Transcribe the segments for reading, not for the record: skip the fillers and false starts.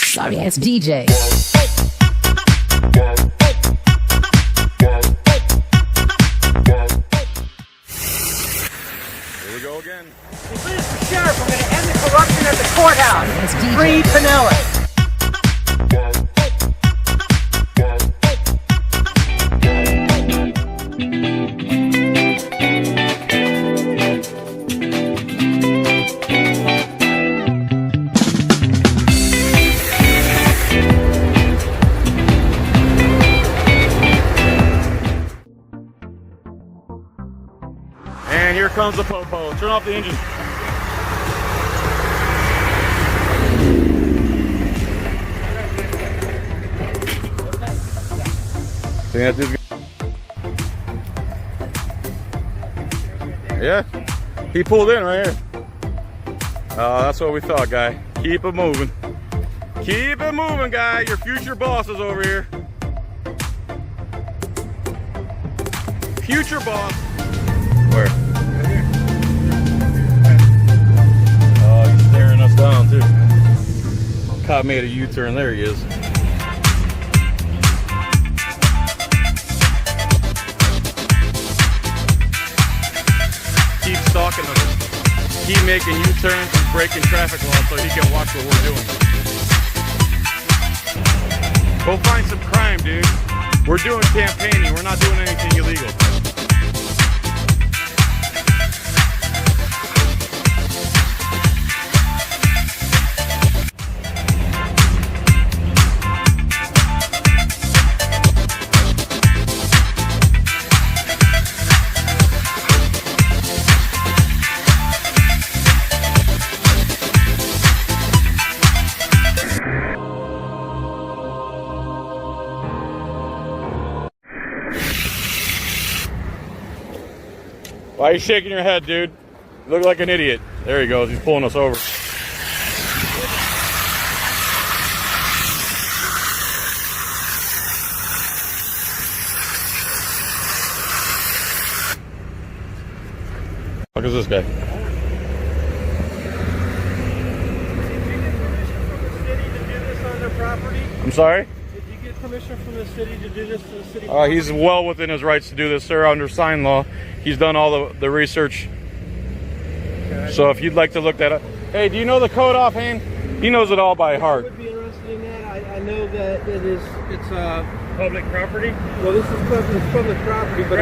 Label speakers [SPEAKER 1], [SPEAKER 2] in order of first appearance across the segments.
[SPEAKER 1] Sorry ass DJ.
[SPEAKER 2] Here we go again.
[SPEAKER 3] Mr. Sheriff, I'm going to end the corruption at the courthouse. Free Pinellas.
[SPEAKER 2] And here comes the popo. Turn off the engine. Yeah, he pulled in right here. That's what we thought, guy. Keep it moving. Keep it moving, guy. Your future boss is over here. Future boss. Where? Right here. Oh, he's staring us down too. Cop made a U-turn. There he is. Keep stalking us. Keep making U-turns and breaking traffic laws so he can watch what we're doing. Go find some crime, dude. We're doing campaigning. We're not doing anything illegal. Why are you shaking your head, dude? You look like an idiot. There he goes. He's pulling us over. Look at this guy. I'm sorry?
[SPEAKER 3] Did you get permission from the city to do this to the city?
[SPEAKER 2] He's well within his rights to do this, sir, under sign law. He's done all the research. Okay. So if you'd like to look that up. Hey, do you know the code offhand? He knows it all by heart.
[SPEAKER 3] I would be interested in that. I know that it's
[SPEAKER 4] Public property?
[SPEAKER 3] well, this is public property, but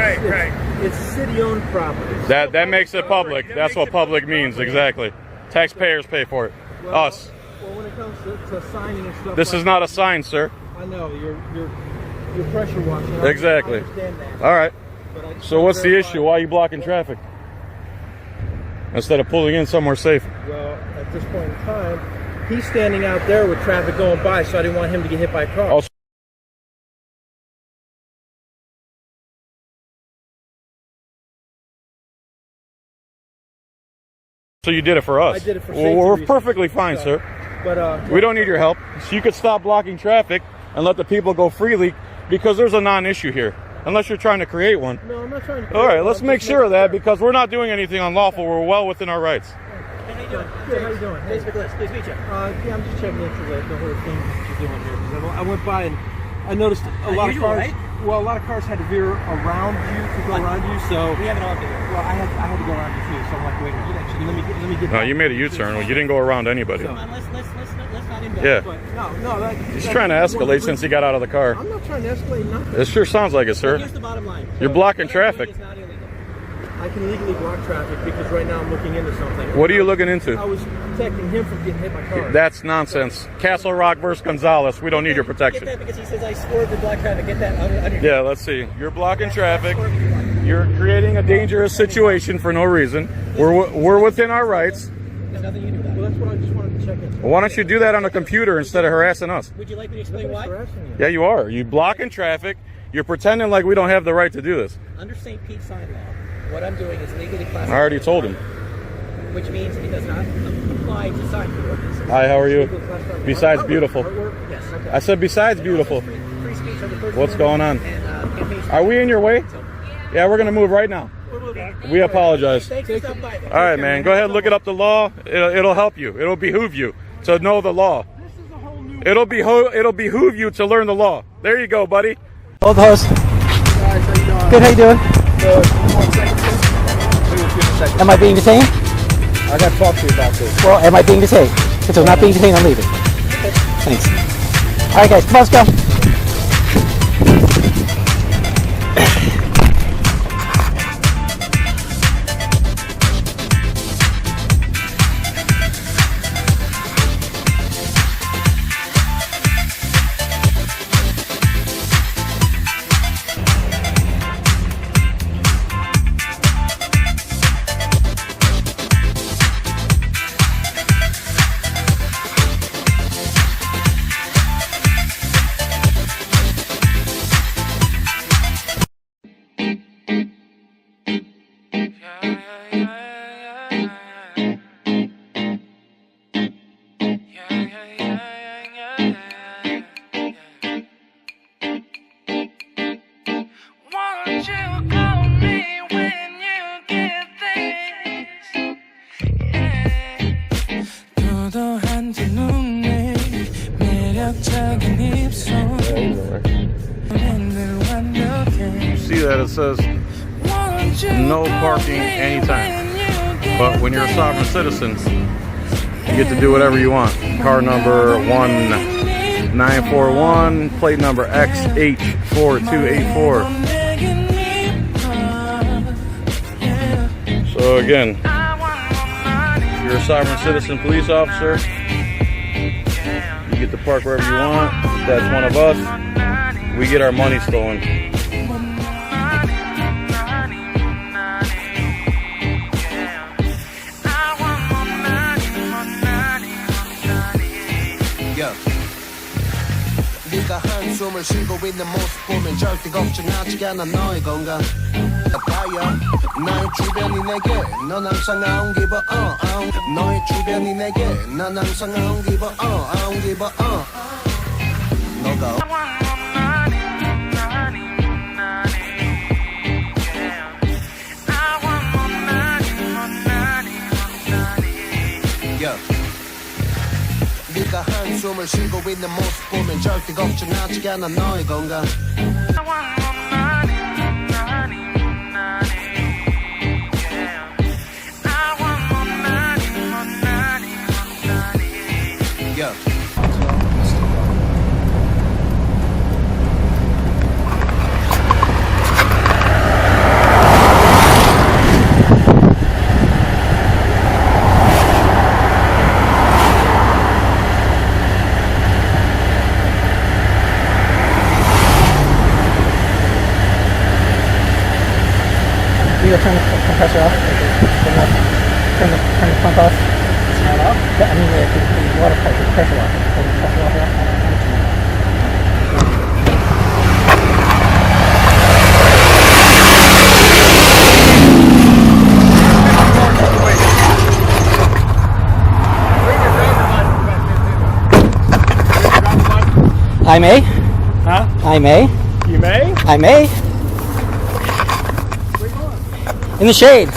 [SPEAKER 3] it's city-owned property.
[SPEAKER 2] That makes it public. That's what public means, exactly. Taxpayers pay for it.
[SPEAKER 3] Well,
[SPEAKER 2] Us.
[SPEAKER 3] Well, when it comes to signing and stuff,
[SPEAKER 2] This is not a sign, sir.
[SPEAKER 3] I know you're pressure washing.
[SPEAKER 2] Exactly.
[SPEAKER 3] I understand that.
[SPEAKER 2] All right.
[SPEAKER 3] But I just
[SPEAKER 2] So what's the
[SPEAKER 3] verify-
[SPEAKER 2] issue? Why are you blocking traffic? Instead of pulling in somewhere safe.
[SPEAKER 3] Well, at this point in time, he's standing out there with traffic going by, so I didn't want him to get hit by a car.
[SPEAKER 2] Oh, so you did it for us.
[SPEAKER 3] I did it for
[SPEAKER 2] Well,
[SPEAKER 3] safety
[SPEAKER 2] we're
[SPEAKER 3] reasons.
[SPEAKER 2] perfectly fine, sir.
[SPEAKER 3] But
[SPEAKER 2] We don't need your help. So you could stop blocking traffic and let the people go freely because there's a non-issue here. Unless you're trying to create one.
[SPEAKER 3] no, I'm not trying to.
[SPEAKER 2] All right, let's make sure of that because we're not doing anything unlawful. We're well within our rights.
[SPEAKER 3] How you doing? Good. How you doing?
[SPEAKER 4] James McLynas, nice to meet you.
[SPEAKER 3] Yeah, I'm just checking into the whole thing that you're doing here. 'Cause I went by and I noticed a lot of
[SPEAKER 4] Unusual,
[SPEAKER 3] cars.
[SPEAKER 4] right?
[SPEAKER 3] Well, a lot of cars had to veer around you to go around you. So
[SPEAKER 4] We have it all together.
[SPEAKER 3] well, I had to go around you too. So I'm like, wait a minute. Let me get.
[SPEAKER 2] No,
[SPEAKER 3] back.
[SPEAKER 2] you made a U-turn. Well, you didn't go around anybody.
[SPEAKER 3] So-
[SPEAKER 4] Come on, let's not indulge.
[SPEAKER 2] Yeah.
[SPEAKER 3] But no.
[SPEAKER 2] He's trying to escalate since he got out of the car.
[SPEAKER 3] I'm not trying to escalate nothing.
[SPEAKER 2] It sure sounds like it, sir.
[SPEAKER 4] Here's the bottom line.
[SPEAKER 2] You're blocking traffic.
[SPEAKER 4] It's not illegal.
[SPEAKER 3] I can legally block traffic because right now I'm looking into something.
[SPEAKER 2] What are you looking
[SPEAKER 3] I
[SPEAKER 2] into?
[SPEAKER 3] was protecting him from getting hit by cars.
[SPEAKER 2] That's nonsense. Castle Rock versus Gonzalez. We don't need your
[SPEAKER 4] Get
[SPEAKER 2] protection.
[SPEAKER 4] that because he says I swerved to block traffic. Get that under.
[SPEAKER 2] Yeah, let's see. You're blocking traffic. You're creating a dangerous situation for no reason. We're within our rights.
[SPEAKER 4] There's nothing you can do about
[SPEAKER 3] Well,
[SPEAKER 4] it.
[SPEAKER 3] that's what I just wanted to check in.
[SPEAKER 2] Well, why don't you do that on a computer instead of harassing us?
[SPEAKER 4] Would you like me to explain
[SPEAKER 3] Nobody's
[SPEAKER 4] why?
[SPEAKER 3] harassing you.
[SPEAKER 2] Yeah, you are. You blocking traffic. You're pretending like we don't have the right to do this.
[SPEAKER 4] Under St. Pete's sign law, what I'm doing is legally classified.
[SPEAKER 2] I already told him.
[SPEAKER 4] Which means it does not apply to sign ordinances.
[SPEAKER 2] Hi, how are you? Besides beautiful.
[SPEAKER 4] Yes. Okay.
[SPEAKER 2] I said besides beautiful.
[SPEAKER 4] Free speech on the First
[SPEAKER 2] What's
[SPEAKER 4] Amendment
[SPEAKER 2] going on?
[SPEAKER 4] And, campaign
[SPEAKER 2] Are we in your way? Yeah, we're going to move right now. We apologize.
[SPEAKER 4] Thanks for stopping by.
[SPEAKER 2] All right, man. Go ahead and look it up the law. It'll help you. It'll behoove you to know the law.
[SPEAKER 3] This is a whole new
[SPEAKER 2] It'll behoove you to learn the law. There you go, buddy.
[SPEAKER 1] Hold the hose. Good, how you doing? Am I being detained?
[SPEAKER 3] I got to talk to you about this.
[SPEAKER 1] Well, am I being detained? If I'm not being detained, I'm leaving. Thanks. All right, guys, come on, let's go.
[SPEAKER 2] See that it says no parking anytime. But when you're a sovereign citizen, you get to do whatever you want. Car number 1941, plate number XH4284. So again, if you're a sovereign citizen police officer, you get to park wherever you want. If that's one of us, we get our money stolen.
[SPEAKER 5] 네가 한숨을 쉬고 있는 모습 보면 절대 걱정하지 않아 너의 건강 아파야 나의 주변이 내게 넌 항상 I don't give a 너의 주변이 내게 난 항상 I don't give a I don't give a 너가 네가 한숨을 쉬고 있는 모습 보면 절대 걱정하지 않아 너의 건강
[SPEAKER 1] You gotta turn the compressor off. Turn the pump off. Turn it off? I mean, the water pressure, the pressure off. Turn the pressure off. I may.
[SPEAKER 3] Huh?
[SPEAKER 1] I may.
[SPEAKER 3] You may?
[SPEAKER 1] I may. In the shade.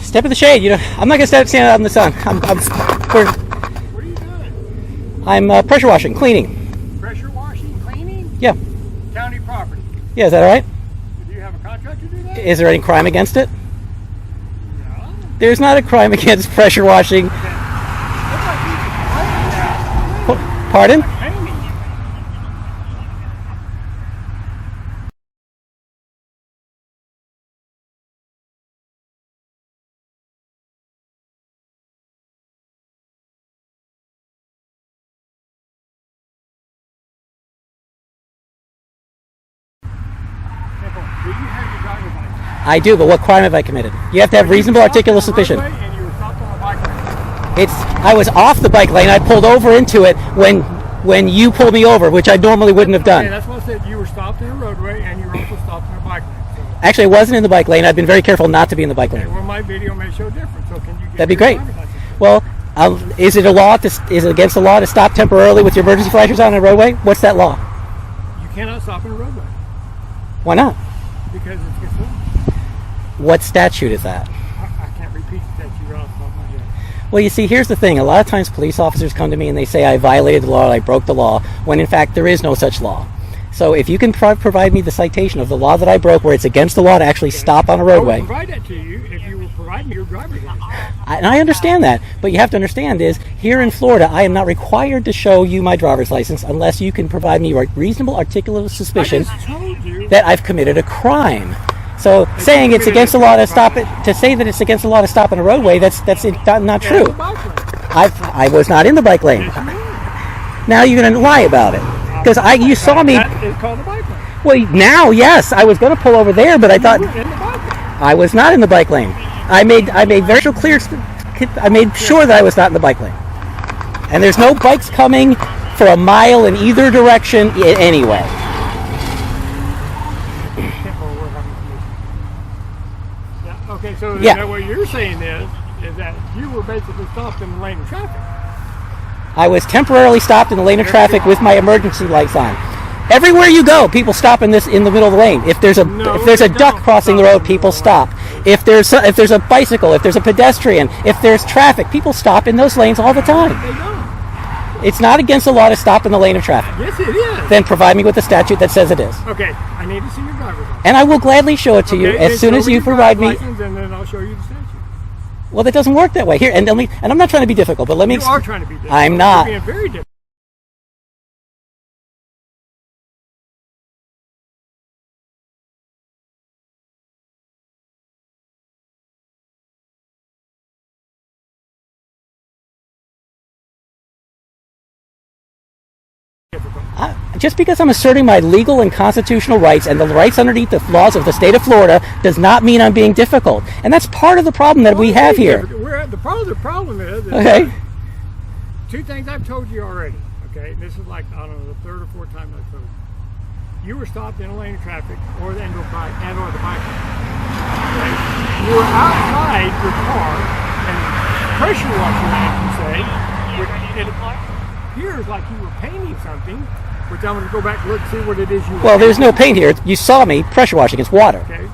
[SPEAKER 1] Step in the shade. You know, I'm not gonna stand out in the sun.
[SPEAKER 3] What are you doing?
[SPEAKER 1] I'm pressure washing, cleaning.
[SPEAKER 3] Pressure washing, cleaning?
[SPEAKER 1] Yeah.
[SPEAKER 3] County property.
[SPEAKER 1] Yeah, is that all right?
[SPEAKER 3] Do you have a contract to do that?
[SPEAKER 1] Is there any crime against it?
[SPEAKER 3] No.
[SPEAKER 1] There's not a crime against pressure washing. Pardon?
[SPEAKER 3] Do you have your driver's license?
[SPEAKER 1] I do, but what crime have I committed? You have to have reasonable articulable suspicion.
[SPEAKER 3] And you were stopped on a bike lane.
[SPEAKER 1] I was off the bike lane. I pulled over into it when you pulled me over, which I normally wouldn't have
[SPEAKER 3] Okay,
[SPEAKER 1] done.
[SPEAKER 3] that's what I said. You were stopped in a roadway and you were also stopped in a bike lane. So,
[SPEAKER 1] Actually, I wasn't in the bike lane. I've been very careful not to be in the bike lane.
[SPEAKER 3] well, my video may show different. So can you get
[SPEAKER 1] That'd be
[SPEAKER 3] your
[SPEAKER 1] great.
[SPEAKER 3] driver's license?
[SPEAKER 1] Well, is it against the law to stop temporarily with your emergency flashers on a roadway? What's that law?
[SPEAKER 3] You cannot stop in a roadway
[SPEAKER 1] Why not?
[SPEAKER 3] because it's against the law.
[SPEAKER 1] What statute is that?
[SPEAKER 3] I can't repeat the statute right off the top of my head.
[SPEAKER 1] Well, you see, here's the thing. A lot of times police officers come to me and they say I violated the law, I broke the law, when in fact there is no such law. So if you can provide me the citation of the law that I broke where it's against the law to actually stop on a roadway.
[SPEAKER 6] I will provide that to you if you will provide me your driver's license.
[SPEAKER 1] And I understand that, but you have to understand is, here in Florida, I am not required to show you my driver's license unless you can provide me a reasonable articulable suspicion that I've committed a crime. So saying it's against the law to stop it, to say that it's against the law to stop on a roadway, that's not true. I was not in the bike lane. Now you're going to lie about it. Because you saw me.
[SPEAKER 6] That is called the bike lane.
[SPEAKER 1] Well, now, yes, I was going to pull over there, but I thought
[SPEAKER 6] You were in the bike lane.
[SPEAKER 1] I was not in the bike lane. I made very clear. I made sure that I was not in the bike lane. And there's no bikes coming for a mile in either direction anyway.
[SPEAKER 6] Yeah, okay, so
[SPEAKER 1] Yeah.
[SPEAKER 6] what you're saying is that you were basically stopped in the lane of traffic.
[SPEAKER 1] I was temporarily stopped in the lane of traffic with my emergency lights on. Everywhere you go, people stop in the middle of the lane. If there's a duck crossing the road, people stop. If there's a bicycle, if there's a pedestrian, if there's traffic, people stop in those lanes all the time.
[SPEAKER 6] They don't.
[SPEAKER 1] It's not against the law to stop in the lane of traffic.
[SPEAKER 6] Yes, it is.
[SPEAKER 1] Then provide me with a statute that says it is.
[SPEAKER 6] Okay, I need to see your driver's license.
[SPEAKER 1] And I will gladly show it to you
[SPEAKER 6] Okay,
[SPEAKER 1] as
[SPEAKER 6] then
[SPEAKER 1] soon
[SPEAKER 6] show
[SPEAKER 1] as
[SPEAKER 6] me
[SPEAKER 1] you
[SPEAKER 6] your
[SPEAKER 1] provide me.
[SPEAKER 6] driver's license, and then I'll show you the statute.
[SPEAKER 1] Well, that doesn't work that way. Here, and I'm not trying to be difficult, but let me.
[SPEAKER 6] You are trying to be difficult.
[SPEAKER 1] I'm not.
[SPEAKER 6] You're being very difficult.
[SPEAKER 1] Just because I'm asserting my legal and constitutional rights and the rights underneath the laws of the state of Florida does not mean I'm being difficult. And that's part of the problem that we have here.
[SPEAKER 6] The problem is
[SPEAKER 1] Okay.
[SPEAKER 6] two things I've told you already. Okay, this is like, I don't know, the third or fourth time I've told you. You were stopped in a lane of traffic or the bike lane. Okay? You were outside your car and pressure washing, as you say. It appears like you were painting something, which I'm going to go back and look and see what it is you were
[SPEAKER 1] Well, there's no
[SPEAKER 6] painting.
[SPEAKER 1] paint here. You saw me pressure washing. It's water.
[SPEAKER 6] Okay.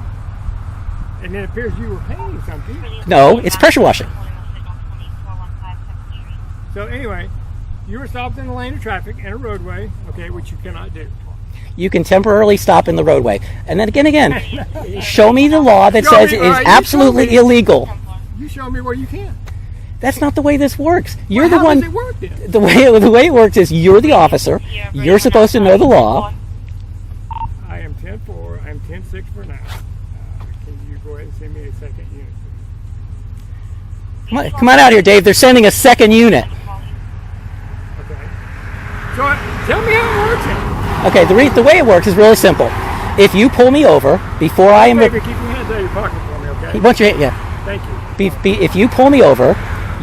[SPEAKER 6] And then it appears you were painting something.
[SPEAKER 1] No, it's pressure washing.
[SPEAKER 6] So anyway, you were stopped in a lane of traffic in a roadway, okay, which you cannot do.
[SPEAKER 1] You can temporarily stop in the roadway. And then again, show me the law that
[SPEAKER 6] Show
[SPEAKER 1] says
[SPEAKER 6] me,
[SPEAKER 1] it
[SPEAKER 6] all
[SPEAKER 1] is
[SPEAKER 6] right, you
[SPEAKER 1] absolutely
[SPEAKER 6] show me.
[SPEAKER 1] illegal.
[SPEAKER 6] You show me where you can.
[SPEAKER 1] That's not the way this works. You're
[SPEAKER 6] Well,
[SPEAKER 1] the one.
[SPEAKER 6] How does it work then?
[SPEAKER 1] The way it works is you're the officer. You're supposed to know the law.
[SPEAKER 6] I am 10-4. I'm 10-6 for now. Can you go ahead and send me a second unit?
[SPEAKER 1] Come on out here, Dave. They're sending a second unit.
[SPEAKER 6] Okay. So tell me how it works then.
[SPEAKER 1] Okay, the way it works is really simple. If you pull me over before I am,
[SPEAKER 6] Baby, keep your hands out of your pocket for me, okay?
[SPEAKER 1] once you yeah,
[SPEAKER 6] Thank you.
[SPEAKER 1] if you pull me over,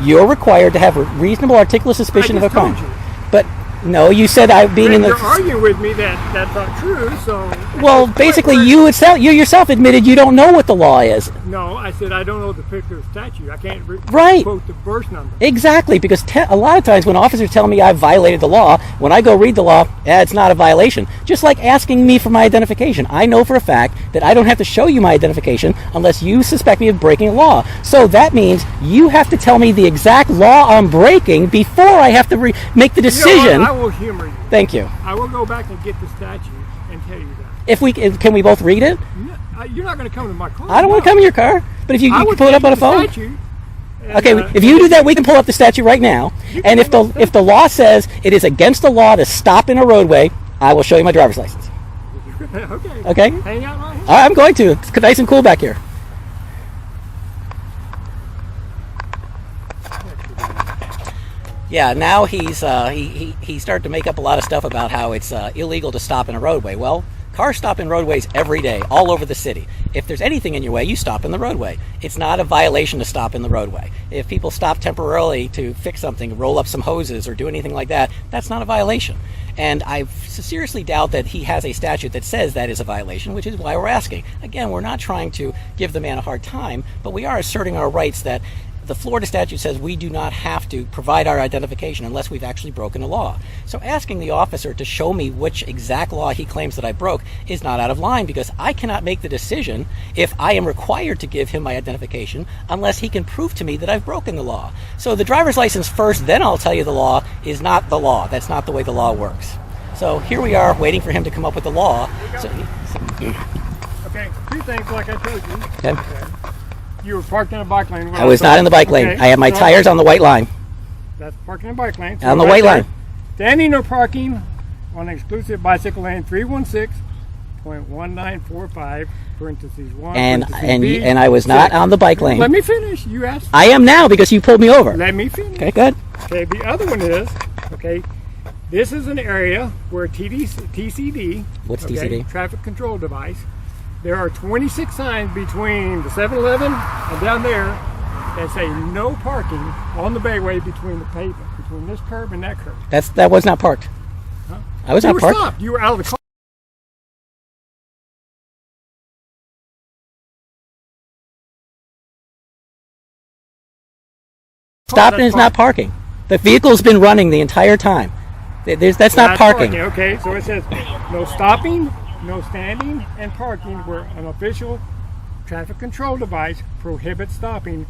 [SPEAKER 1] you're required to have a reasonable articulate suspicion of a
[SPEAKER 6] I just told
[SPEAKER 1] crime.
[SPEAKER 6] you.
[SPEAKER 1] But no, you said I being in
[SPEAKER 6] You're
[SPEAKER 1] the.
[SPEAKER 6] arguing with me that that's not true, so...
[SPEAKER 1] Well, basically, you yourself admitted you don't know what the law is.
[SPEAKER 6] No, I said I don't know the particular statute. I can't
[SPEAKER 1] Right.
[SPEAKER 6] quote the verse number.
[SPEAKER 1] Exactly, because a lot of times when officers tell me I've violated the law, when I go read the law, it's not a violation. Just like asking me for my identification. I know for a fact that I don't have to show you my identification unless you suspect me of breaking a law. So that means you have to tell me the exact law I'm breaking before I have to make the
[SPEAKER 6] You know
[SPEAKER 1] decision.
[SPEAKER 6] what? I will humor you.
[SPEAKER 1] Thank you.
[SPEAKER 6] I will go back and get the statute and tell you that.
[SPEAKER 1] Can we both read it?
[SPEAKER 6] You're not going to come to my car.
[SPEAKER 1] I don't want to come in your car, but if you
[SPEAKER 6] I
[SPEAKER 1] can
[SPEAKER 6] would
[SPEAKER 1] pull it up
[SPEAKER 6] tell
[SPEAKER 1] on a
[SPEAKER 6] you the
[SPEAKER 1] phone.
[SPEAKER 6] statute, and,
[SPEAKER 1] Okay, if you do that, we can pull up the statute right now. And if
[SPEAKER 6] pull up
[SPEAKER 1] the law says it is against the law to stop in a roadway, I will show you my driver's license.
[SPEAKER 6] okay.
[SPEAKER 1] Okay?
[SPEAKER 6] Hang out right here.
[SPEAKER 1] I'm going to. It's nice and cool back here. Yeah, now he started to make up a lot of stuff about how it's illegal to stop in a roadway. Well, cars stop in roadways every day, all over the city. If there's anything in your way, you stop in the roadway. It's not a violation to stop in the roadway. If people stop temporarily to fix something, roll up some hoses, or do anything like that, that's not a violation. And I seriously doubt that he has a statute that says that is a violation, which is why we're asking. Again, we're not trying to give the man a hard time, but we are asserting our rights that the Florida statute says we do not have to provide our identification unless we've actually broken a law. So asking the officer to show me which exact law he claims that I broke is not out of line, because I cannot make the decision if I am required to give him my identification unless he can prove to me that I've broken the law. So the driver's license first, then I'll tell you the law is not the law. That's not the way the law works. So here we are waiting for him to come up with the law.
[SPEAKER 6] Okay, two things like I told you.
[SPEAKER 1] Okay.
[SPEAKER 6] You were parked in a bike lane.
[SPEAKER 1] I was not in the bike lane. I have my tires on the white line.
[SPEAKER 6] That's parking in the bike lane.
[SPEAKER 1] On the white line.
[SPEAKER 6] Standing or parking on exclusive bicycle lane 316.1945, parentheses 1, parentheses B,
[SPEAKER 1] and I was not on the bike lane.
[SPEAKER 6] Let me finish. You asked.
[SPEAKER 1] I am now, because you pulled me over.
[SPEAKER 6] Let me finish.
[SPEAKER 1] Okay, good.
[SPEAKER 6] Okay, the other one is, okay, this is an area where TCD,
[SPEAKER 1] What's
[SPEAKER 6] okay,
[SPEAKER 1] TCD?
[SPEAKER 6] Traffic control device. There are 26 signs between the 7-Eleven and down there that say no parking on the bayway between the pavement, between this curb and that curb.
[SPEAKER 1] That was not parked.
[SPEAKER 6] Huh?
[SPEAKER 1] I was
[SPEAKER 6] You
[SPEAKER 1] not
[SPEAKER 6] were
[SPEAKER 1] parked.
[SPEAKER 6] stopped. You were out of the car.
[SPEAKER 1] Stopping is not parking. The vehicle's been running the entire time. That's not parking.
[SPEAKER 6] Okay, so it says no stopping, no standing, and parking where an official traffic control device prohibits stopping.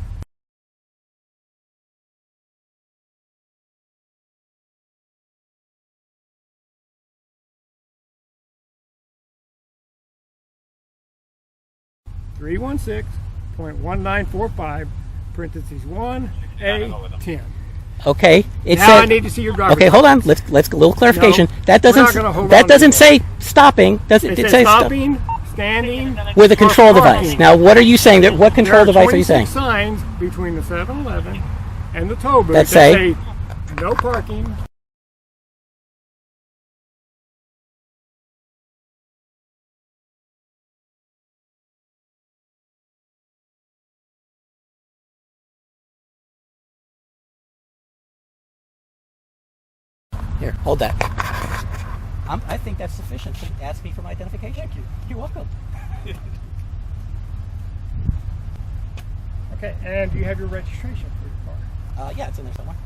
[SPEAKER 6] .1945, parentheses 1A10.
[SPEAKER 1] Okay, it
[SPEAKER 6] Now
[SPEAKER 1] said.
[SPEAKER 6] I need to see your driver's
[SPEAKER 1] Okay, hold on.
[SPEAKER 6] license.
[SPEAKER 1] Let's a little clarification.
[SPEAKER 6] No,
[SPEAKER 1] that
[SPEAKER 6] we're not gonna hold
[SPEAKER 1] doesn't
[SPEAKER 6] on
[SPEAKER 1] doesn't
[SPEAKER 6] to
[SPEAKER 1] say stopping. Does it?
[SPEAKER 6] It
[SPEAKER 1] It
[SPEAKER 6] says
[SPEAKER 1] say stop
[SPEAKER 6] stopping, standing,
[SPEAKER 1] with a
[SPEAKER 6] or
[SPEAKER 1] control
[SPEAKER 6] parking.
[SPEAKER 1] device. Now, what are you saying? That what control
[SPEAKER 6] There
[SPEAKER 1] device are you saying?
[SPEAKER 6] 26 signs between the 7-Eleven and the toll booth
[SPEAKER 1] That
[SPEAKER 6] that
[SPEAKER 1] say?
[SPEAKER 6] say no parking.
[SPEAKER 1] Here, hold that. I think that's sufficient to ask me for my identification. Thank you. You're welcome.
[SPEAKER 6] Okay, and do you have your registration for your car?
[SPEAKER 1] Yeah, it's in there somewhere.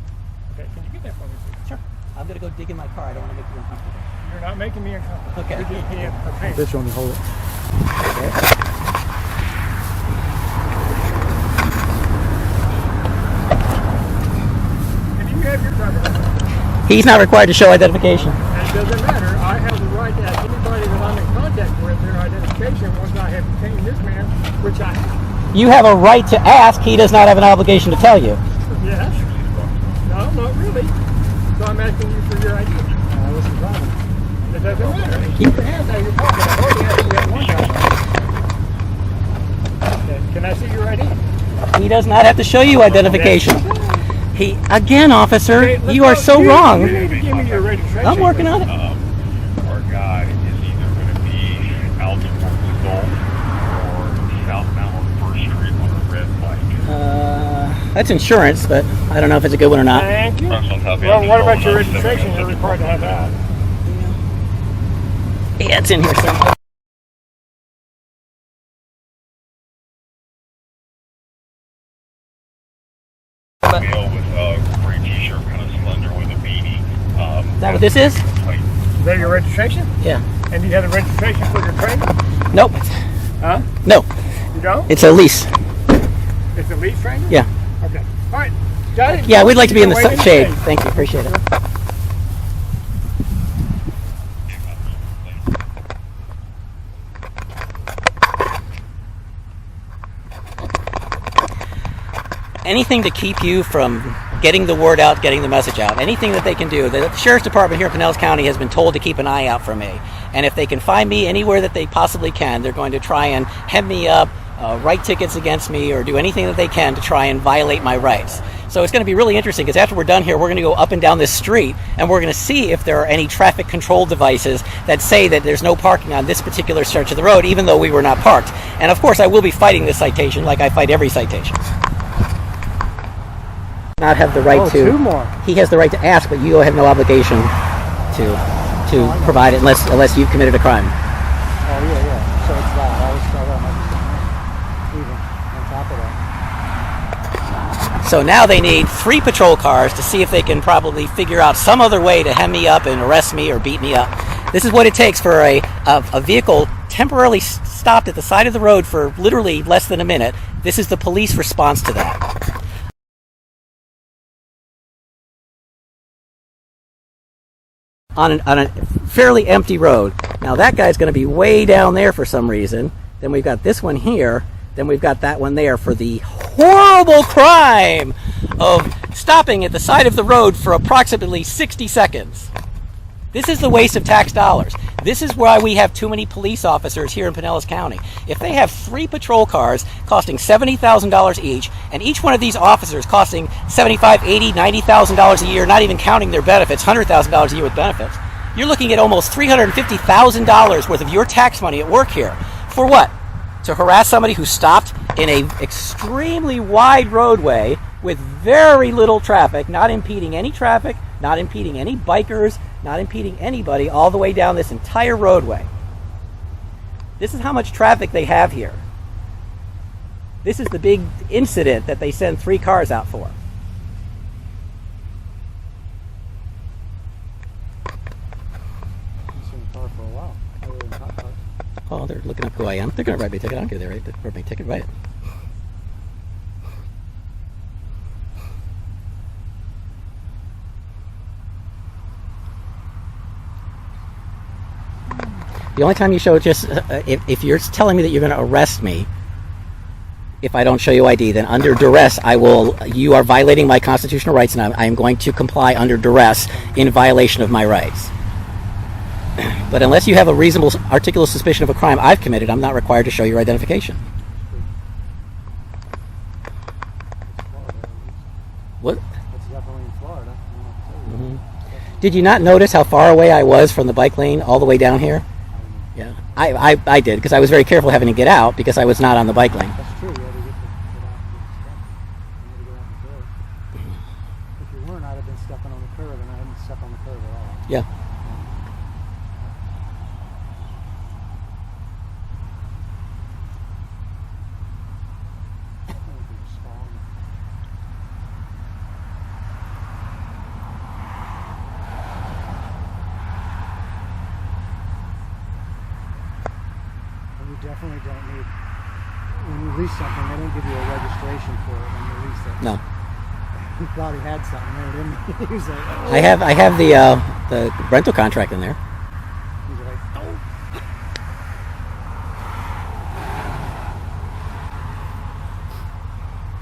[SPEAKER 6] Okay, can you get that for me, please?
[SPEAKER 1] Sure. I'm gonna go dig in my car. I don't want to make you uncomfortable.
[SPEAKER 6] You're not making me uncomfortable.
[SPEAKER 1] Okay.
[SPEAKER 6] You're just being a pain.
[SPEAKER 3] This one, hold it.
[SPEAKER 6] Can you have your driver's license?
[SPEAKER 1] He's not required to show identification.
[SPEAKER 6] And it doesn't matter. I have the right to ask anybody that I'm in contact with their identification once I have detained this man, which I have.
[SPEAKER 1] You have a right to ask. He does not have an obligation to tell you.
[SPEAKER 6] Yes. No, not really. So I'm asking you for your ID. What's the problem? It doesn't matter. Keep your hands out of your pocket. I've already asked you that one time. Okay. Can I see your ID?
[SPEAKER 1] He does not have to show you identification. He, again, officer,
[SPEAKER 6] Okay, let's
[SPEAKER 1] you are
[SPEAKER 6] go.
[SPEAKER 1] so
[SPEAKER 6] You
[SPEAKER 1] wrong.
[SPEAKER 6] need to give me your registration.
[SPEAKER 1] I'm working on it.
[SPEAKER 7] Our guy is either going to be out in Gulf or southbound on First Street on a red light.
[SPEAKER 1] That's insurance, but I don't know if it's a good one or not.
[SPEAKER 6] Thank you.
[SPEAKER 7] That's on top of
[SPEAKER 6] Well,
[SPEAKER 7] it.
[SPEAKER 6] what about your registration? You're required to have that.
[SPEAKER 1] Yeah, it's in here somewhere.
[SPEAKER 7] Male with a gray t-shirt, kind of slender with a beanie.
[SPEAKER 1] Is that what this is?
[SPEAKER 7] Like,
[SPEAKER 6] Is that your registration?
[SPEAKER 1] Yeah.
[SPEAKER 6] And do you have the registration for your trade?
[SPEAKER 1] Nope.
[SPEAKER 6] Huh?
[SPEAKER 1] No,
[SPEAKER 6] You don't?
[SPEAKER 1] it's a lease.
[SPEAKER 6] It's a lease trainer?
[SPEAKER 1] Yeah.
[SPEAKER 6] Okay. All right. Got it.
[SPEAKER 1] Yeah, we'd like to be in the
[SPEAKER 6] Wait a
[SPEAKER 1] shade.
[SPEAKER 6] minute.
[SPEAKER 1] Thank you. Appreciate it. Anything to keep you from getting the word out, getting the message out, anything that they can do. The Sheriff's Department here in Pinellas County has been told to keep an eye out for me. And if they can find me anywhere that they possibly can, they're going to try and hem me up, write tickets against me, or do anything that they can to try and violate my rights. So it's going to be really interesting, because after we're done here, we're going to go up and down this street, and we're going to see if there are any traffic control devices that say that there's no parking on this particular stretch of the road, even though we were not parked. And of course, I will be fighting this citation like I fight every citation. Not have the right to.
[SPEAKER 3] Two more.
[SPEAKER 1] He has the right to ask, but you have no obligation to provide it unless you've committed a crime.
[SPEAKER 3] Oh, yeah. So it's that. I was still on even on top of that.
[SPEAKER 1] So now they need 3 patrol cars to see if they can probably figure out some other way to hem me up and arrest me or beat me up. This is what it takes for a vehicle temporarily stopped at the side of the road for literally less than a minute. This is the police response to that. On a fairly empty road. Now that guy's going to be way down there for some reason. Then we've got this one here. Then we've got that one there for the horrible crime of stopping at the side of the road for approximately 60 seconds. This is the waste of tax dollars. This is why we have too many police officers here in Pinellas County. If they have 3 patrol cars costing $70,000 each, and each one of these officers costing $75,000, $80,000, $90,000 a year, not even counting their benefits, $100,000 a year with benefits, you're looking at almost $350,000 worth of your tax money at work here. For what? To harass somebody who stopped in a extremely wide roadway with very little traffic, not impeding any traffic, not impeding any bikers, not impeding anybody all the way down this entire roadway. This is how much traffic they have here. This is the big incident that they send 3 cars out for. Oh, they're looking up who I am. They're going to write me a ticket. I don't care. They write me a ticket. Write it. The only time you show just if you're telling me that you're going to arrest me if I don't show you ID, then under duress you are violating my constitutional rights, and I am going to comply under duress in violation of my rights. But unless you have a reasonable articulable suspicion of a crime I've committed, I'm not required to show your identification. What?
[SPEAKER 8] That's definitely in Florida.
[SPEAKER 1] Mm-hmm. Did you not notice how far away I was from the bike lane all the way down here? Yeah, I did, because I was very careful having to get out because I was not on the bike lane.
[SPEAKER 8] That's true. You had to get out the curb. If you weren't, I'd have been stepping on the curb, and I hadn't stepped on the curb at all.
[SPEAKER 1] Yeah.
[SPEAKER 8] Definitely don't need, when you lease something, they don't give you a registration for it when you lease it.
[SPEAKER 1] No.
[SPEAKER 8] He probably had something there, didn't he? He was like, oh.
[SPEAKER 1] I have the rental contract in there.
[SPEAKER 8] He's like, oh.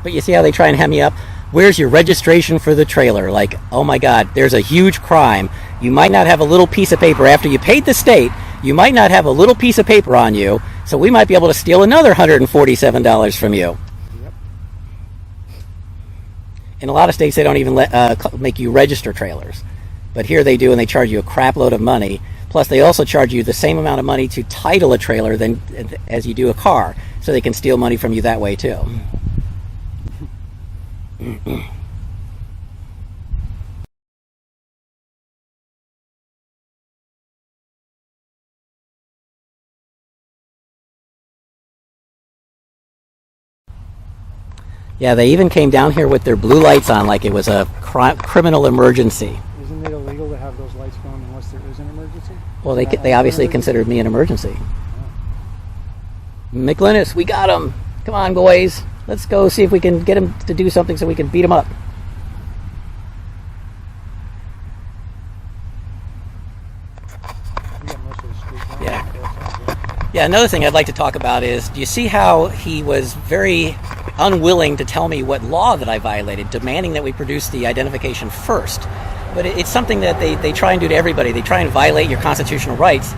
[SPEAKER 1] But you see how they try and hem me up? Where's your registration for the trailer? Like, oh my God, there's a huge crime. You might not have a little piece of paper after you paid the state. You might not have a little piece of paper on you, so we might be able to steal another $147 from you.
[SPEAKER 8] Yep.
[SPEAKER 1] In a lot of states, they don't even make you register trailers. But here they do, and they charge you a crap load of money. Plus, they also charge you the same amount of money to title a trailer as you do a car, so they can steal money from you that way, too. Yeah, they even came down here with their blue lights on like it was a criminal emergency.
[SPEAKER 8] Isn't it illegal to have those lights going unless there is an emergency?
[SPEAKER 1] Well, they obviously considered me an emergency. McLynas, we got him. Come on, boys. Let's go see if we can get him to do something so we can beat him up. Yeah, another thing I'd like to talk about is, do you see how he was very unwilling to tell me what law that I violated, demanding that we produce the identification first? But it's something that they try and do to everybody. They try and violate your constitutional rights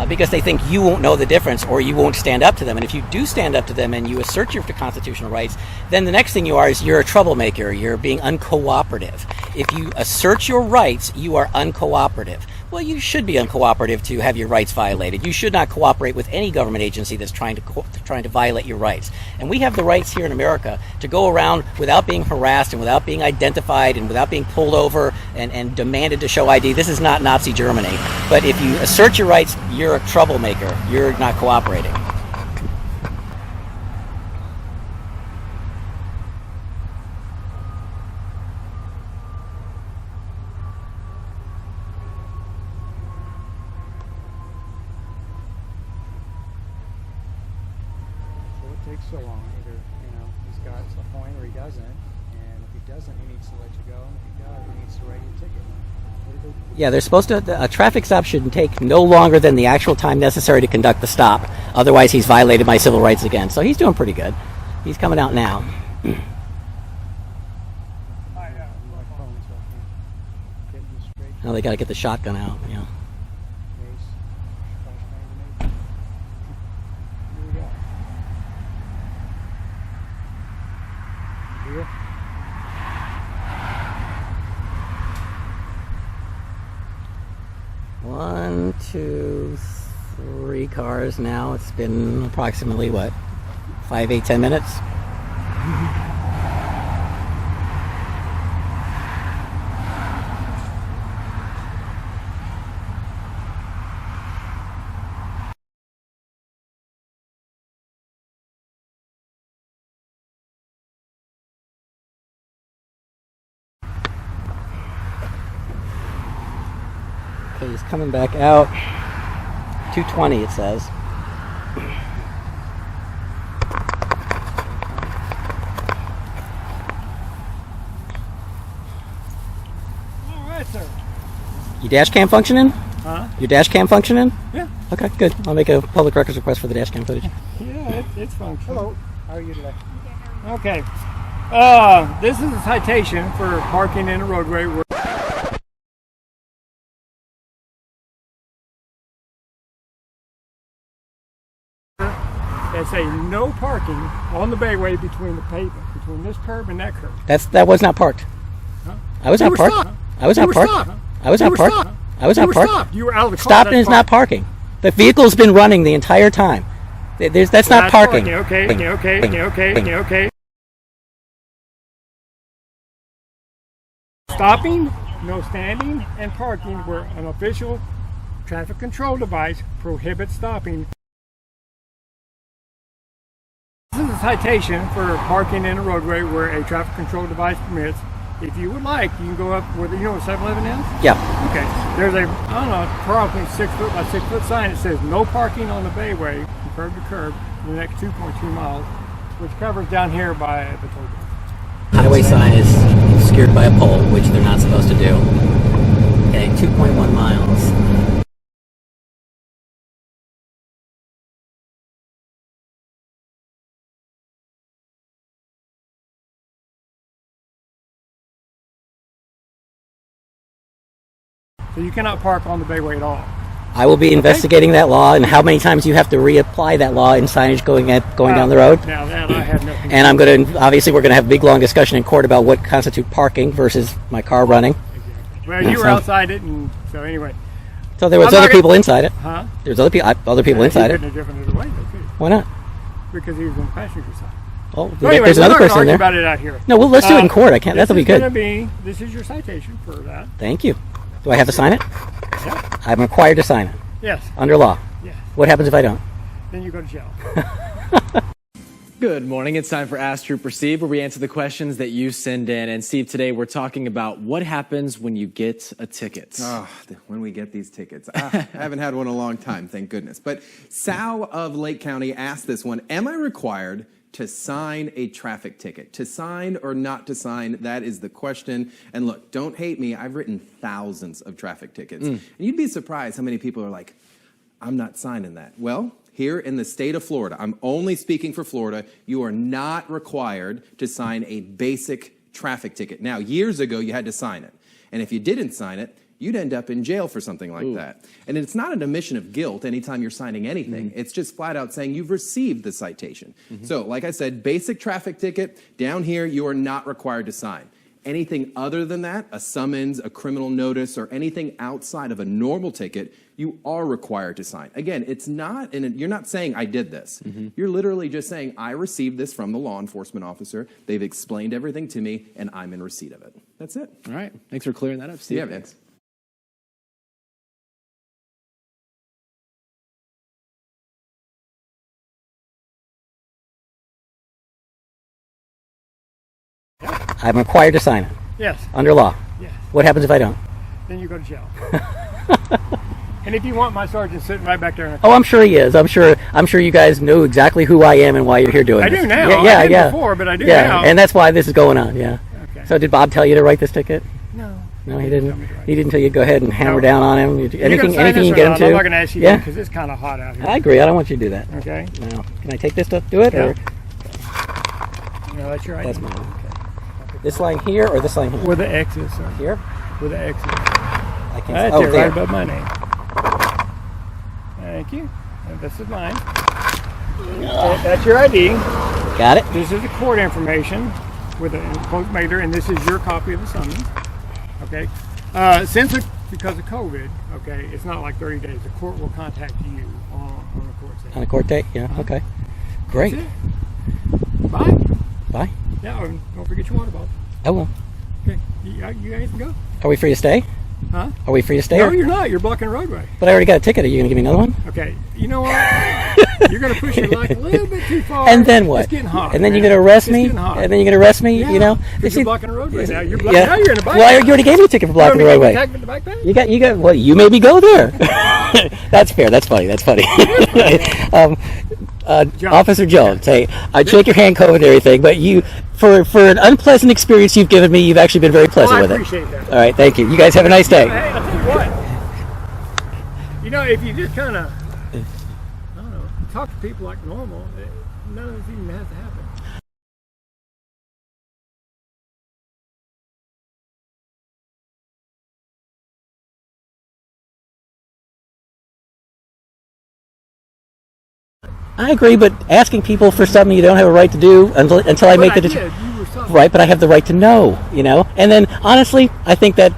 [SPEAKER 1] because they think you won't know the difference or you won't stand up to them. And if you do stand up to them and you assert your constitutional rights, then the next thing you are is you're a troublemaker. You're being uncooperative. If you assert your rights, you are uncooperative. Well, you should be uncooperative to have your rights violated. You should not cooperate with any government agency that's trying to violate your rights. And we have the rights here in America to go around without being harassed and without being identified and without being pulled over and demanded to show ID. This is not Nazi Germany. But if you assert your rights, you're a troublemaker. You're not cooperating.
[SPEAKER 8] so long. Either, he's got a point or he doesn't. And if he doesn't, he needs to let you go. And if he does, he needs to write you a ticket.
[SPEAKER 1] Yeah, they're supposed to. A traffic stop should take no longer than the actual time necessary to conduct the stop. Otherwise, he's violated my civil rights again. So he's doing pretty good. He's coming out now. Now they got to get the shotgun out. Yeah. One, two, three cars now. It's been approximately, what, 5, 8, 10 minutes? Okay, he's coming back out. 220 it says.
[SPEAKER 6] All right, sir.
[SPEAKER 1] Your dash cam functioning?
[SPEAKER 6] Huh?
[SPEAKER 1] Your dash cam functioning?
[SPEAKER 6] Yeah.
[SPEAKER 1] Okay, good. I'll make a public records request for the dash cam footage.
[SPEAKER 6] Yeah, it's functional.
[SPEAKER 8] Hello. How are you today?
[SPEAKER 6] Okay. This is a citation for parking in a roadway where they say no parking on the bayway between the pavement, between this curb and that curb.
[SPEAKER 1] That was not parked.
[SPEAKER 6] Huh?
[SPEAKER 1] I was
[SPEAKER 6] You
[SPEAKER 1] not
[SPEAKER 6] were
[SPEAKER 1] parked.
[SPEAKER 6] stopped.
[SPEAKER 1] I was
[SPEAKER 6] You
[SPEAKER 1] not
[SPEAKER 6] were
[SPEAKER 1] parked.
[SPEAKER 6] stopped.
[SPEAKER 1] I was
[SPEAKER 6] You
[SPEAKER 1] not
[SPEAKER 6] were
[SPEAKER 1] parked.
[SPEAKER 6] stopped.
[SPEAKER 1] I was
[SPEAKER 6] You
[SPEAKER 1] not
[SPEAKER 6] were
[SPEAKER 1] parked.
[SPEAKER 6] stopped. You were out of the car.
[SPEAKER 1] Stopping
[SPEAKER 6] That's
[SPEAKER 1] is not
[SPEAKER 6] parking.
[SPEAKER 1] parking. The vehicle's been running the entire time. That's not parking.
[SPEAKER 6] Okay. Stopping, no standing, and parking where an official traffic control device prohibits stopping. This is a citation for parking in a roadway where a traffic control device permits. If you would like, you can go up where you know what 7-Eleven is?
[SPEAKER 1] Yeah.
[SPEAKER 6] Okay. There's a, I don't know, probably 6 foot by 6 foot sign that says no parking on the bayway from curb to curb in the next 2.2 miles, which covers down here by the toll booth.
[SPEAKER 1] Highway sign is obscured by a pole, which they're not supposed to do. Okay, 2.1 miles.
[SPEAKER 6] So you cannot park on the bayway at all.
[SPEAKER 1] I will be investigating that law and how many times you have to reapply that law in signage going down the road.
[SPEAKER 6] Now that I have nothing.
[SPEAKER 1] And I'm going to, obviously we're going to have a big long discussion in court about what constitutes parking versus my car running.
[SPEAKER 6] Well, you were outside it, and so anyway.
[SPEAKER 1] So there was other people inside it.
[SPEAKER 6] Huh?
[SPEAKER 1] There's other people inside it.
[SPEAKER 6] He couldn't have driven it away, though, too,
[SPEAKER 1] Why not?
[SPEAKER 6] because he was on the passenger side.
[SPEAKER 1] Oh,
[SPEAKER 6] So anyway,
[SPEAKER 1] there's
[SPEAKER 6] we're
[SPEAKER 1] another
[SPEAKER 6] not gonna
[SPEAKER 1] person in
[SPEAKER 6] argue
[SPEAKER 1] there.
[SPEAKER 6] about it out here.
[SPEAKER 1] No, let's do it in court. I can't. That'll be good.
[SPEAKER 6] This is your citation for that.
[SPEAKER 1] Thank you. Do I have to sign it?
[SPEAKER 6] Yeah.
[SPEAKER 1] I'm required to sign it
[SPEAKER 6] Yes.
[SPEAKER 1] under law.
[SPEAKER 6] Yes.
[SPEAKER 1] What happens if I don't?
[SPEAKER 6] Then you go to jail.
[SPEAKER 9] Good morning. It's time for Ask Trooper Steve, where we answer the questions that you send in. And Steve, today we're talking about what happens when you get a ticket.
[SPEAKER 10] Oh, when we get these tickets. I haven't had one in a long time, thank goodness. But Sal of Lake County asked this one, am I required to sign a traffic ticket? To sign or not to sign, that is the question. And look, don't hate me, I've written thousands of traffic tickets. And you'd be surprised how many people are like, I'm not signing that. Well, here in the state of Florida, I'm only speaking for Florida, you are not required to sign a basic traffic ticket. Now, years ago, you had to sign it. And if you didn't sign it, you'd end up in jail for something like that. And it's not an admission of guilt anytime you're signing anything. It's just flat out saying you've received the citation. So, like I said, basic traffic ticket, down here, you are not required to sign. Anything other than that, a summons, a criminal notice, or anything outside of a normal ticket, you are required to sign. Again, it's not, you're not saying I did this. You're literally just saying I received this from the law enforcement officer. They've explained everything to me, and I'm in receipt of it. That's it.
[SPEAKER 9] All right. Thanks for clearing that up, Steve.
[SPEAKER 10] Yeah, man.
[SPEAKER 1] I'm required to sign it
[SPEAKER 6] Yes.
[SPEAKER 1] under law.
[SPEAKER 6] Yes.
[SPEAKER 1] What happens if I don't?
[SPEAKER 6] Then you go to jail. And if you want, my sergeant's sitting right back there. In the
[SPEAKER 1] Oh, I'm sure he is. I'm sure you guys know exactly who I am and why you're here doing
[SPEAKER 6] I
[SPEAKER 1] this.
[SPEAKER 6] do now.
[SPEAKER 1] Yeah,
[SPEAKER 6] I did
[SPEAKER 1] yeah.
[SPEAKER 6] before, but I do
[SPEAKER 1] yeah,
[SPEAKER 6] now.
[SPEAKER 1] and that's why this is going on. Yeah.
[SPEAKER 6] Okay.
[SPEAKER 1] So did Bob tell you to write this ticket?
[SPEAKER 6] No.
[SPEAKER 1] No, he didn't. He didn't tell you to go ahead and hammer down on him. Anything you
[SPEAKER 6] can
[SPEAKER 1] get him to?
[SPEAKER 6] I'm not going to ask you
[SPEAKER 1] Yeah.
[SPEAKER 6] because it's kind of hot out here.
[SPEAKER 1] I agree. I don't want you to do that.
[SPEAKER 6] Okay.
[SPEAKER 1] No. Can I take this to do it?
[SPEAKER 6] Yeah.
[SPEAKER 1] Or
[SPEAKER 6] No, that's your idea.
[SPEAKER 1] that's mine. Okay. This line here or this line here?
[SPEAKER 6] Where the X is, sir.
[SPEAKER 1] Here?
[SPEAKER 6] Where the X is.
[SPEAKER 1] I can
[SPEAKER 6] That's
[SPEAKER 1] oh,
[SPEAKER 6] it,
[SPEAKER 1] there.
[SPEAKER 6] right above my name. Thank you. And this is mine. That's your ID.
[SPEAKER 1] Got it.
[SPEAKER 6] This is the court information with the enclosed meter, and this is your copy of the summons. Okay. Because of COVID, okay, it's not like 30 days. The court will contact you on the court date.
[SPEAKER 1] On a court date? Yeah. Okay. Great.
[SPEAKER 6] That's it. Bye.
[SPEAKER 1] Bye.
[SPEAKER 6] Yeah, and don't forget your water bottle.
[SPEAKER 1] I will.
[SPEAKER 6] Okay. You guys can go.
[SPEAKER 1] Are we free to stay?
[SPEAKER 6] Huh?
[SPEAKER 1] Are we free to stay?
[SPEAKER 6] No, you're not. You're blocking the roadway.
[SPEAKER 1] But I already got a ticket. Are you going to give me another one?
[SPEAKER 6] Okay. You know what? You're going to push your luck a little bit too far.
[SPEAKER 1] And then what?
[SPEAKER 6] It's getting hot.
[SPEAKER 1] And then
[SPEAKER 6] man.
[SPEAKER 1] you're going to arrest
[SPEAKER 6] It's
[SPEAKER 1] me?
[SPEAKER 6] getting hot.
[SPEAKER 1] And then you're going to arrest me?
[SPEAKER 6] Yeah,
[SPEAKER 1] You know?
[SPEAKER 6] because you're blocking the roadway now. You're blocking.
[SPEAKER 1] Yeah.
[SPEAKER 6] Now you're in the bike.
[SPEAKER 1] Well, you already gave me a ticket for blocking the roadway.
[SPEAKER 6] The backpack?
[SPEAKER 1] You got. Well, you made me go there. That's fair. That's funny. Officer Jones, hey, I shake your hand, COVID and everything, but you, for an unpleasant experience you've given me, you've actually been very pleasant with it.
[SPEAKER 6] I appreciate that.
[SPEAKER 1] All right, thank you. You guys have a nice day.
[SPEAKER 6] Hey, I'll tell you what. You know, if you just kind of, I don't know, talk to people like normal, none of this even has to happen.
[SPEAKER 1] I agree, but asking people for something you don't have a right to do until I make the decision. Right, but I have the right to know, you know? And then, honestly, I think that,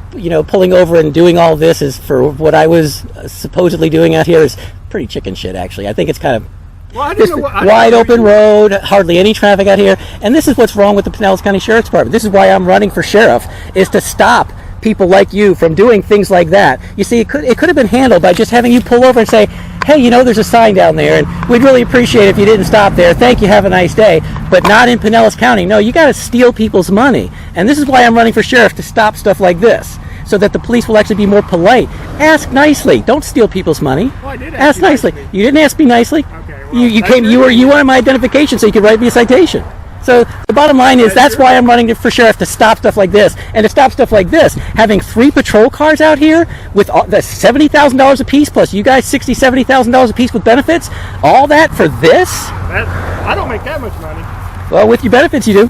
[SPEAKER 1] pulling over and doing all this is for what I was supposedly doing out here is pretty chicken shit, actually. I think it's kind of wide open road, hardly any traffic out here. And this is what's wrong with the Pinellas County Sheriff's Department. This is why I'm running for sheriff, is to stop people like you from doing things like that. You see, it could have been handled by just having you pull over and say, hey, there's a sign down there, and we'd really appreciate it if you didn't stop there. Thank you, have a nice day. But not in Pinellas County. No, you got to steal people's money. And this is why I'm running for sheriff, to stop stuff like this, so that the police will actually be more polite. Ask nicely. Don't steal people's money.
[SPEAKER 6] Well, I did
[SPEAKER 1] ask nicely. You didn't ask me nicely.
[SPEAKER 6] Okay, well,
[SPEAKER 1] you wanted my identification so you could write me a citation. So the bottom line is that's why I'm running for sheriff, to stop stuff like this. And to stop stuff like this, having 3 patrol cars out here with the $70,000 a piece, plus you guys $60,000, $70,000 a piece with benefits, all that for this?
[SPEAKER 6] I don't make that much money.
[SPEAKER 1] Well, with your benefits you do.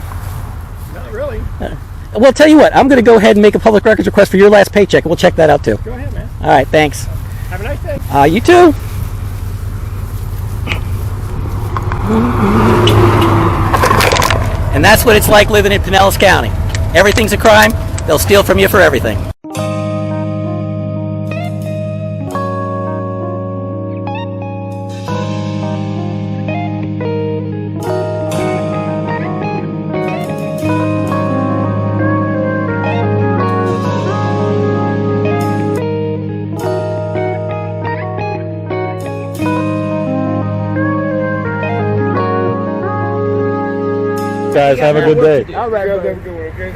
[SPEAKER 6] Not really.
[SPEAKER 1] Well, tell you what, I'm going to go ahead and make a public records request for your last paycheck. We'll check that out too.
[SPEAKER 6] Go ahead, man.
[SPEAKER 1] All right, thanks.
[SPEAKER 6] Have a nice day.
[SPEAKER 1] You too. And that's what it's like living in Pinellas County. Everything's a crime. They'll steal from you for everything.
[SPEAKER 2] Guys, have a good day.
[SPEAKER 6] All right, have a good one, okay?